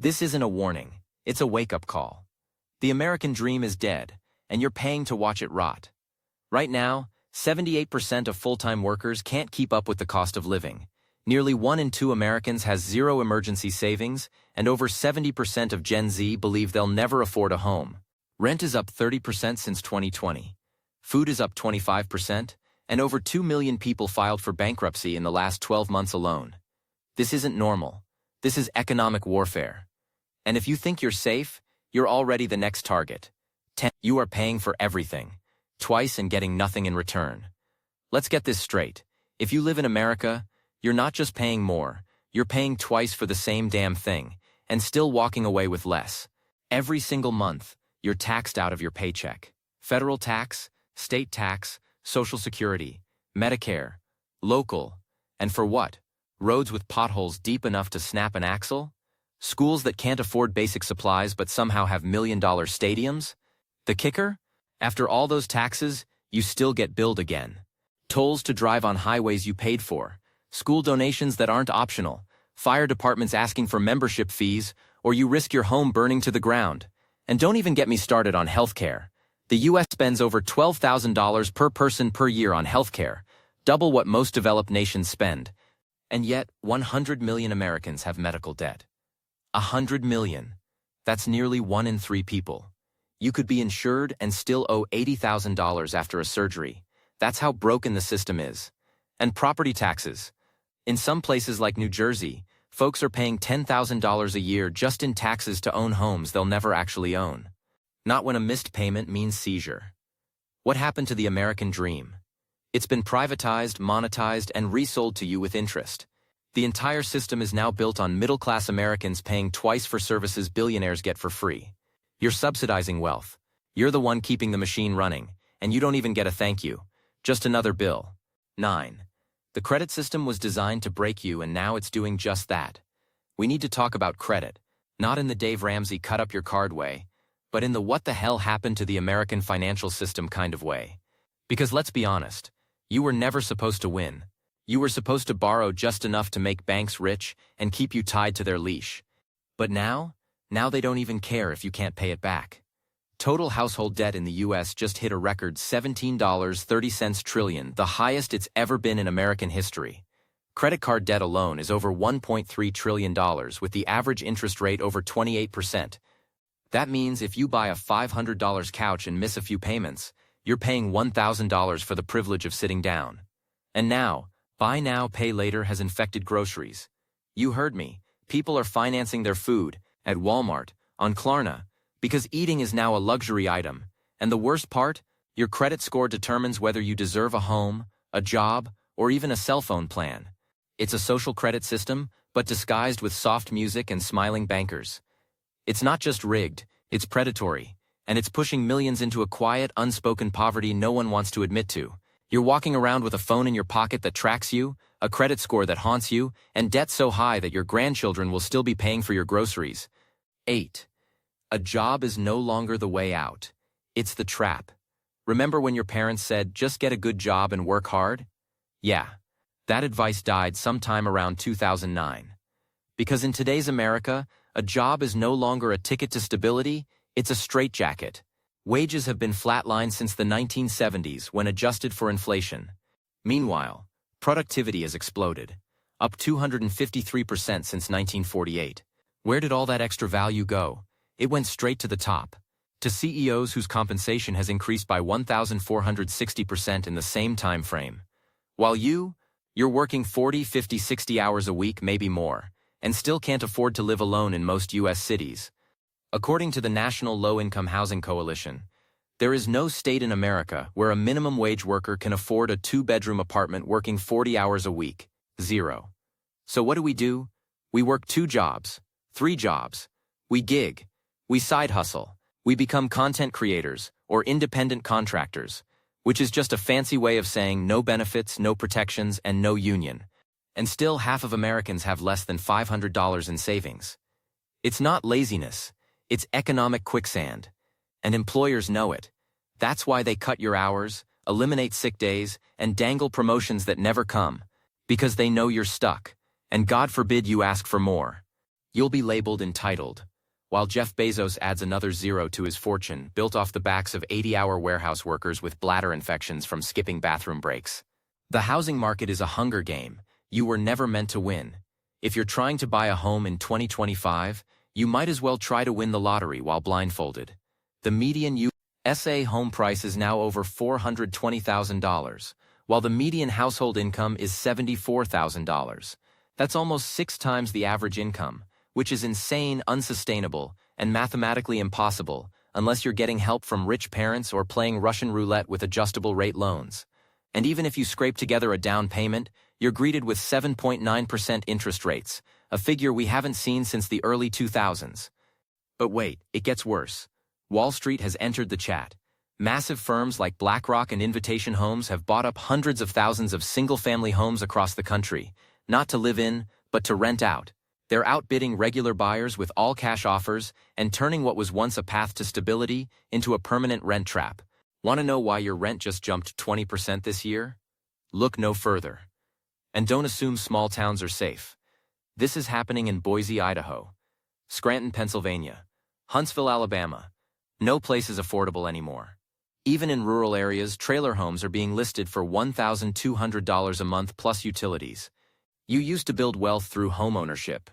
This isn't a warning, it's a wake-up call. The American dream is dead, and you're paying to watch it rot. Right now, 78% of full-time workers can't keep up with the cost of living. Nearly 1 in 2 Americans has zero emergency savings, and over 70% of Gen Z believe they'll never afford a home. Rent is up 30% since 2020. Food is up 25%, and over 2 million people filed for bankruptcy in the last 12 months alone. This isn't normal. This is economic warfare. And if you think you're safe, you're already the next target. 10. You are paying for everything, twice and getting nothing in return. Let's get this straight. If you live in America, you're not just paying more, you're paying twice for the same damn thing, and still walking away with less. Every single month, you're taxed out of your paycheck. Federal tax, state tax, Social Security, Medicare, local, and for what? Roads with potholes deep enough to snap an axle? Schools that can't afford basic supplies but somehow have million-dollar stadiums? The kicker? After all those taxes, you still get billed again. Tolls to drive on highways you paid for, school donations that aren't optional, fire departments asking for membership fees, or you risk your home burning to the ground. And don't even get me started on healthcare. The U.S. spends over $12,000 per person per year on healthcare, double what most developed nations spend. And yet, 100 million Americans have medical debt. 100 million. That's nearly 1 in 3 people. You could be insured and still owe $80,000 after a surgery. That's how broken the system is. And property taxes. In some places like New Jersey, folks are paying $10,000 a year just in taxes to own homes they'll never actually own. Not when a missed payment means seizure. What happened to the American dream? It's been privatized, monetized, and resold to you with interest. The entire system is now built on middle-class Americans paying twice for services billionaires get for free. You're subsidizing wealth. You're the one keeping the machine running, and you don't even get a thank you. Just another bill. 9. The credit system was designed to break you, and now it's doing just that. We need to talk about credit, not in the Dave Ramsey cut-up-your-card way, but in the what the hell happened to the American financial system kind of way. Because let's be honest, you were never supposed to win. You were supposed to borrow just enough to make banks rich and keep you tied to their leash. But now they don't even care if you can't pay it back. Total household debt in the U.S. just hit a record $17.30 trillion, the highest it's ever been in American history. Credit card debt alone is over $1.3 trillion, with the average interest rate over 28%. That means if you buy a $500 couch and miss a few payments, you're paying $1,000 for the privilege of sitting down. And now, buy now, pay later has infected groceries. You heard me. People are financing their food, at Walmart, on Klarna, because eating is now a luxury item. And the worst part? Your credit score determines whether you deserve a home, a job, or even a cell phone plan. It's a social credit system, but disguised with soft music and smiling bankers. It's not just rigged, it's predatory, and it's pushing millions into a quiet, unspoken poverty no one wants to admit to. You're walking around with a phone in your pocket that tracks you, a credit score that haunts you, and debt so high that your grandchildren will still be paying for your groceries. 8. A job is no longer the way out. It's the trap. Remember when your parents said, just get a good job and work hard? Yeah. That advice died sometime around 2009. Because in today's America, a job is no longer a ticket to stability, it's a straitjacket. Wages have been flatlined since the 1970s when adjusted for inflation. Meanwhile, productivity has exploded, up 253% since 1948. Where did all that extra value go? It went straight to the top. To CEOs whose compensation has increased by 1,460% in the same time frame. While you're working 40, 50, 60 hours a week, maybe more, and still can't afford to live alone in most U.S. cities. According to the National Low-Income Housing Coalition, there is no state in America where a minimum wage worker can afford a 2-bedroom apartment working 40 hours a week. 0. So what do? We work 2 jobs, 3 jobs. We gig. We side hustle. We become content creators or independent contractors, which is just a fancy way of saying no benefits, no protections, and no union. And still half of Americans have less than $500 in savings. It's not laziness. It's economic quicksand. And employers know it. That's why they cut your hours, eliminate sick days, and dangle promotions that never come. Because they know you're stuck. And God forbid you ask for more. You'll be labeled entitled, while Jeff Bezos adds another zero to his fortune built off the backs of 80-hour warehouse workers with bladder infections from skipping bathroom breaks. The housing market is a hunger game. You were never meant to win. If you're trying to buy a home in 2025, you might as well try to win the lottery while blindfolded. The median USA home price is now over $420,000, while the median household income is $74,000. That's almost 6 times the average income, which is insane, unsustainable, and mathematically impossible unless you're getting help from rich parents or playing Russian roulette with adjustable rate loans. And even if you scrape together a down payment, you're greeted with 7.9% interest rates, a figure we haven't seen since the early 2000s. But wait, it gets worse. Wall Street has entered the chat. Massive firms like BlackRock and Invitation Homes have bought up hundreds of thousands of single-family homes across the country, not to live in, but to rent out. They're outbidding regular buyers with all-cash offers and turning what was once a path to stability into a permanent rent trap. Want to know why your rent just jumped 20% this year? Look no further. And don't assume small towns are safe. This is happening in Boise, Idaho, Scranton, Pennsylvania, Huntsville, Alabama. No place is affordable anymore. Even in rural areas, trailer homes are being listed for $1,200 a month plus utilities. You used to build wealth through homeownership.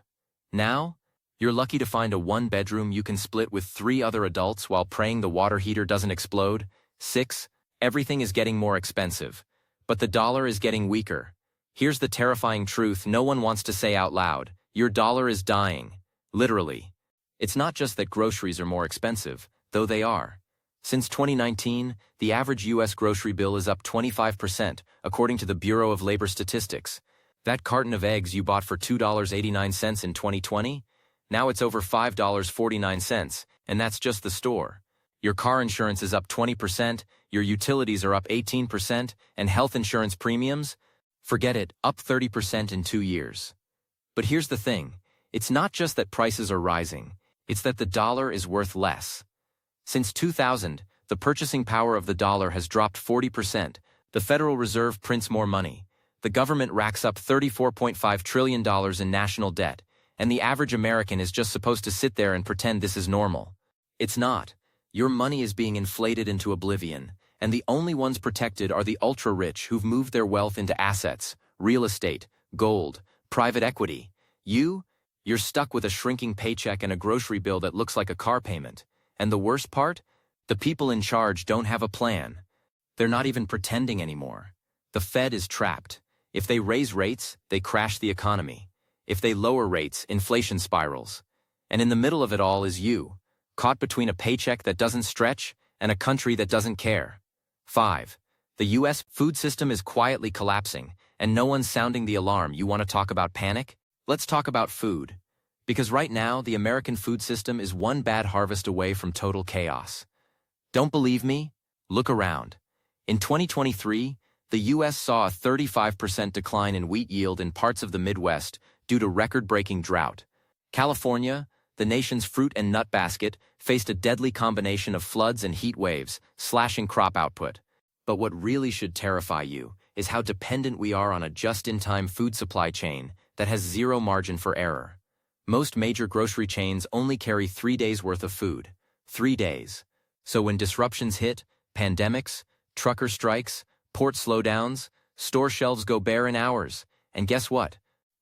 Now, you're lucky to find a one-bedroom you can split with 3 other adults while praying the water heater doesn't explode. 6. Everything is getting more expensive. But the dollar is getting weaker. Here's the terrifying truth no one wants to say out loud. Your dollar is dying. Literally. It's not just that groceries are more expensive, though they are. Since 2019, the average U.S. grocery bill is up 25%, according to the Bureau of Labor Statistics. That carton of eggs you bought for $2.89 in 2020? Now it's over $5.49, and that's just the store. Your car insurance is up 20%, your utilities are up 18%, and health insurance premiums? Forget it, up 30% in 2 years. But here's the thing, it's not just that prices are rising, it's that the dollar is worth less. Since 2000, the purchasing power of the dollar has dropped 40%, the Federal Reserve prints more money, the government racks up $34.5 trillion in national debt, and the average American is just supposed to sit there and pretend this is normal. It's not. Your money is being inflated into oblivion, and the only ones protected are the ultra-rich who've moved their wealth into assets, real estate, gold, private equity. You're stuck with a shrinking paycheck and a grocery bill that looks like a car payment. And the worst part? The people in charge don't have a plan. They're not even pretending anymore. The Fed is trapped. If they raise rates, they crash the economy. If they lower rates, inflation spirals. And in the middle of it all is you, caught between a paycheck that doesn't stretch and a country that doesn't care. 5. The U.S. food system is quietly collapsing, and no one's sounding the alarm. You want to talk about panic? Let's talk about food. Because right now, the American food system is one bad harvest away from total chaos. Don't believe me? Look around. In 2023, the U.S. saw a 35% decline in wheat yield in parts of the Midwest due to record-breaking drought. California, the nation's fruit and nut basket, faced a deadly combination of floods and heat waves, slashing crop output. But what really should terrify you is how dependent we are on a just-in-time food supply chain that has zero margin for error. Most major grocery chains only carry 3 days' worth of food. 3 days. So when disruptions hit, pandemics, trucker strikes, port slowdowns, store shelves go bare in hours. And guess what?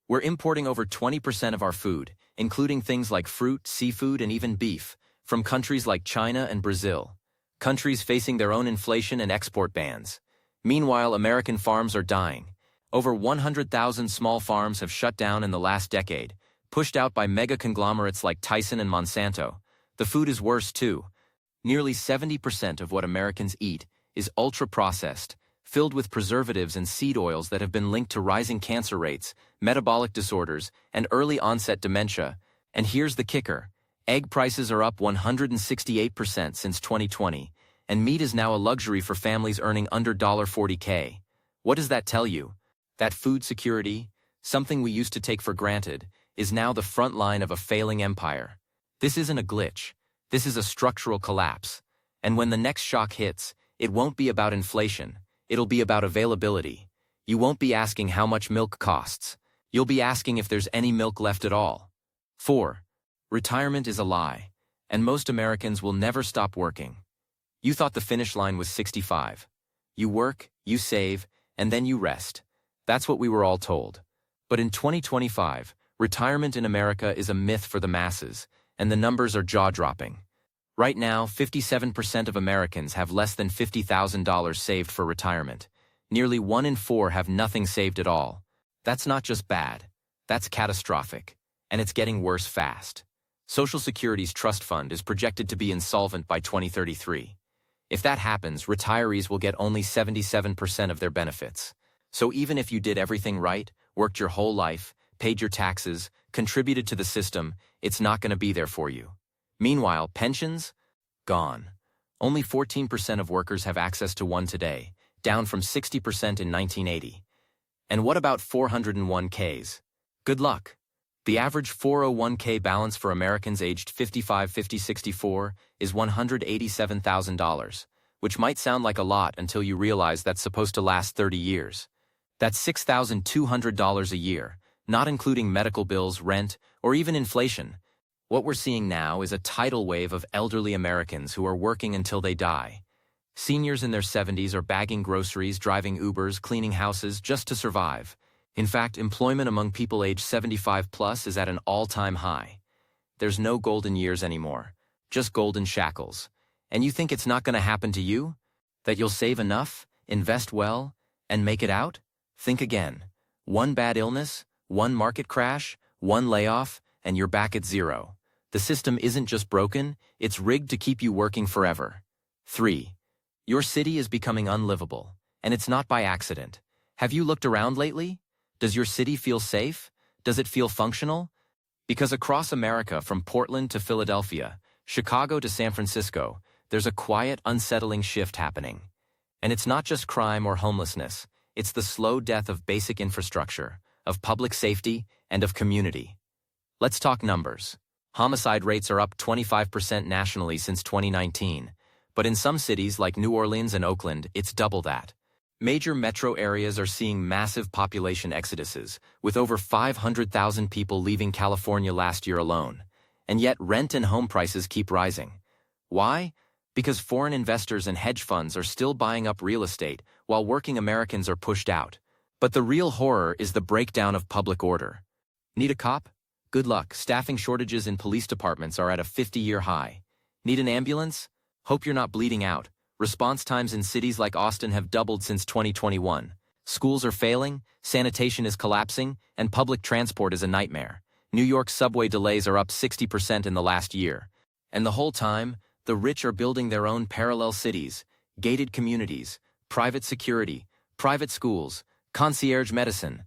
We're importing over 20% of our food, including things like fruit, seafood, and even beef, from countries like China and Brazil. Countries facing their own inflation and export bans. Meanwhile, American farms are dying. Over 100,000 small farms have shut down in the last decade, pushed out by mega conglomerates like Tyson and Monsanto. The food is worse too. Nearly 70% of what Americans eat is ultra-processed, filled with preservatives and seed oils that have been linked to rising cancer rates, metabolic disorders, and early-onset dementia. And here's the kicker. Egg prices are up 168% since 2020, and meat is now a luxury for families earning under $40K. What does that tell you? That food security, something we used to take for granted, is now the front line of a failing empire. This isn't a glitch. This is a structural collapse. And when the next shock hits, it won't be about inflation. It'll be about availability. You won't be asking how much milk costs. You'll be asking if there's any milk left at all. 4. Retirement is a lie, and most Americans will never stop working. You thought the finish line was 65. You work, you save, and then you rest. That's what we were all told. But in 2025, retirement in America is a myth for the masses, and the numbers are jaw-dropping. Right now, 57% of Americans have less than $50,000 saved for retirement. Nearly 1 in 4 have nothing saved at all. That's not just bad. That's catastrophic. And it's getting worse fast. Social Security's trust fund is projected to be insolvent by 2033. If that happens, retirees will get only 77% of their benefits. So even if you did everything right, worked your whole life, paid your taxes, contributed to the system, it's not going to be there for you. Meanwhile, pensions? Gone. Only 14% of workers have access to one today, down from 60% in 1980. And what about 401ks? Good luck. The average 401k balance for Americans aged 55, 50, 64 is $187,000, which might sound like a lot until you realize that's supposed to last 30 years. That's $6,200 a year, not including medical bills, rent, or even inflation. What we're seeing now is a tidal wave of elderly Americans who are working until they die. Seniors in their 70s are bagging groceries, driving Ubers, cleaning houses just to survive. In fact, employment among people aged 75 plus is at an all-time high. There's no golden years anymore, just golden shackles. And you think it's not going to happen to you? That you'll save enough, invest well, and make it out? Think again. One bad illness, one market crash, one layoff, and you're back at zero. The system isn't just broken, it's rigged to keep you working forever. 3. Your city is becoming unlivable, and it's not by accident. Have you looked around lately? Does your city feel safe? Does it feel functional? Because across America, from Portland to Philadelphia, Chicago to San Francisco, there's a quiet, unsettling shift happening. And it's not just crime or homelessness, it's the slow death of basic infrastructure, of public safety, and of community. Let's talk numbers. Homicide rates are up 25% nationally since 2019, but in some cities like New Orleans and Oakland, it's double that. Major metro areas are seeing massive population exoduses, with over 500,000 people leaving California last year alone. And yet rent and home prices keep rising. Why? Because foreign investors and hedge funds are still buying up real estate, while working Americans are pushed out. But the real horror is the breakdown of public order. Need a cop? Good luck. Staffing shortages in police departments are at a 50-year high. Need an ambulance? Hope you're not bleeding out. Response times in cities like Austin have doubled since 2021. Schools are failing, sanitation is collapsing, and public transport is a nightmare. New York's subway delays are up 60% in the last year. And the whole time, the rich are building their own parallel cities, gated communities, private security, private schools, concierge medicine.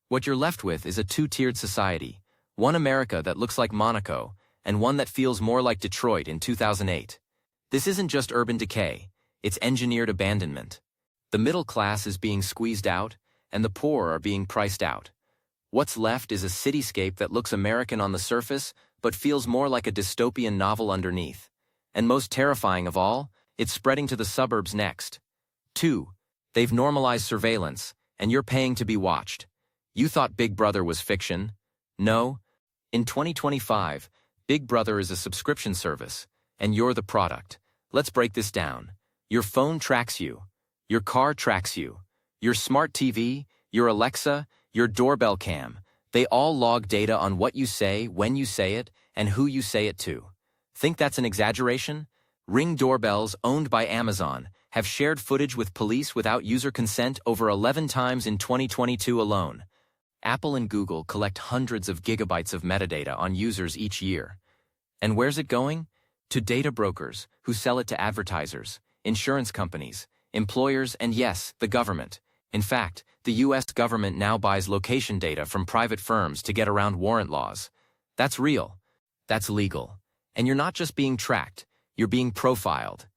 What you're left with is a two-tiered society, one America that looks like Monaco, and one that feels more like Detroit in 2008. This isn't just urban decay. It's engineered abandonment. The middle class is being squeezed out, and the poor are being priced out. What's left is a cityscape that looks American on the surface, but feels more like a dystopian novel underneath. And most terrifying of all, it's spreading to the suburbs next. 2. They've normalized surveillance, and you're paying to be watched. You thought Big Brother was fiction? No. In 2025, Big Brother is a subscription service, and you're the product. Let's break this down. Your phone tracks you. Your car tracks you. Your smart TV, your Alexa, your doorbell cam. They all log data on what you say, when you say it, and who you say it to. Think that's an exaggeration? Ring doorbells, owned by Amazon, have shared footage with police without user consent over 11 times in 2022 alone. Apple and Google collect hundreds of gigabytes of metadata on users each year. And where's it going? To data brokers, who sell it to advertisers, insurance companies, employers, and yes, the government. In fact, the US government now buys location data from private firms to get around warrant laws. That's real. That's legal. And you're not just being tracked, you're being profiled.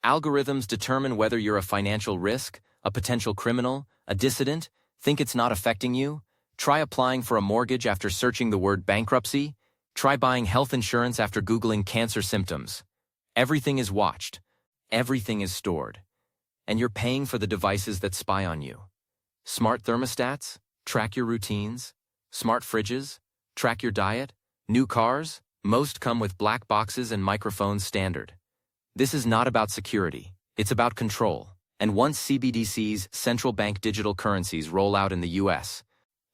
Algorithms determine whether you're a financial risk, a potential criminal, a dissident. Think it's not affecting you? Try applying for a mortgage after searching the word bankruptcy. Try buying health insurance after Googling cancer symptoms. Everything is watched. Everything is stored. And you're paying for the devices that spy on you. Smart thermostats? Track your routines. Smart fridges? Track your diet. New cars? Most come with black boxes and microphones standard. This is not about security, it's about control. And once CBDCs, central bank digital currencies, roll out in the US,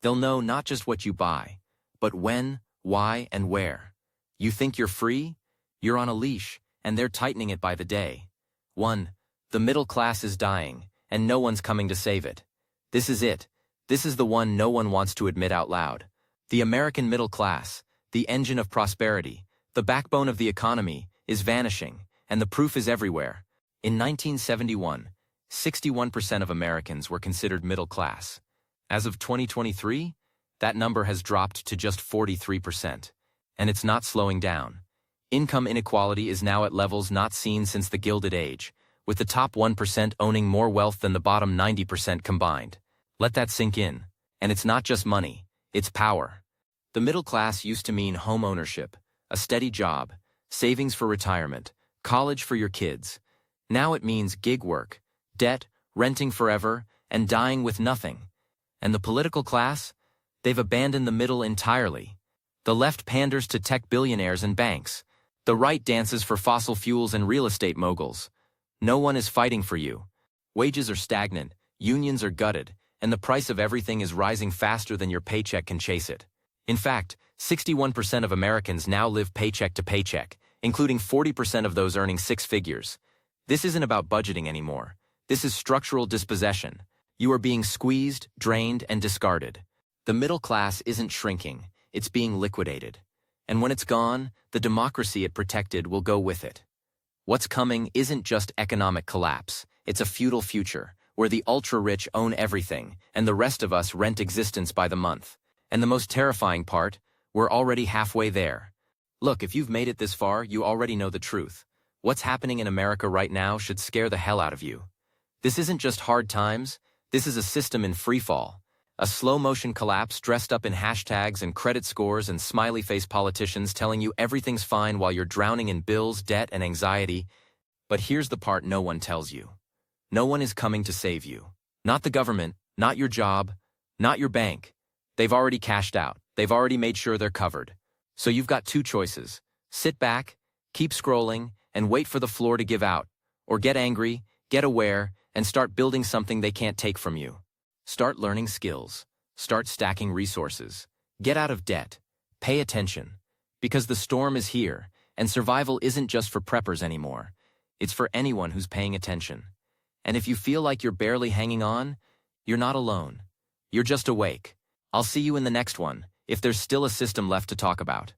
they'll know not just what you buy, but when, why, and where. You think you're free? You're on a leash, and they're tightening it by the day. 1. The middle class is dying, and no one's coming to save it. This is it. This is the one no one wants to admit out loud. The American middle class, the engine of prosperity, the backbone of the economy, is vanishing, and the proof is everywhere. In 1971, 61% of Americans were considered middle class. As of 2023, that number has dropped to just 43%. And it's not slowing down. Income inequality is now at levels not seen since the Gilded Age, with the top 1% owning more wealth than the bottom 90% combined. Let that sink in. And it's not just money, it's power. The middle class used to mean home ownership, a steady job, savings for retirement, college for your kids. Now it means gig work, debt, renting forever, and dying with nothing. And the political class? They've abandoned the middle entirely. The left panders to tech billionaires and banks. The right dances for fossil fuels and real estate moguls. No one is fighting for you. Wages are stagnant, unions are gutted, and the price of everything is rising faster than your paycheck can chase it. In fact, 61% of Americans now live paycheck to paycheck, including 40% of those earning six figures. This isn't about budgeting anymore. This is structural dispossession. You are being squeezed, drained, and discarded. The middle class isn't shrinking, it's being liquidated. And when it's gone, the democracy it protected will go with it. What's coming isn't just economic collapse, it's a feudal future, where the ultra-rich own everything, and the rest of us rent existence by the month. And the most terrifying part, we're already halfway there. Look, if you've made it this far, you already know the truth. What's happening in America right now should scare the hell out of you. This isn't just hard times, this is a system in freefall. A slow-motion collapse dressed up in hashtags and credit scores and smiley-face politicians telling you everything's fine while you're drowning in bills, debt, and anxiety. But here's the part no one tells you. No one is coming to save you. Not the government, not your job, not your bank. They've already cashed out. They've already made sure they're covered. So you've got two choices. Sit back, keep scrolling, and wait for the floor to give out. Or get angry, get aware, and start building something they can't take from you. Start learning skills. Start stacking resources. Get out of debt. Pay attention. Because the storm is here, and survival isn't just for preppers anymore. It's for anyone who's paying attention. And if you feel like you're barely hanging on, you're not alone. You're just awake. I'll see you in the next one, if there's still a system left to talk about.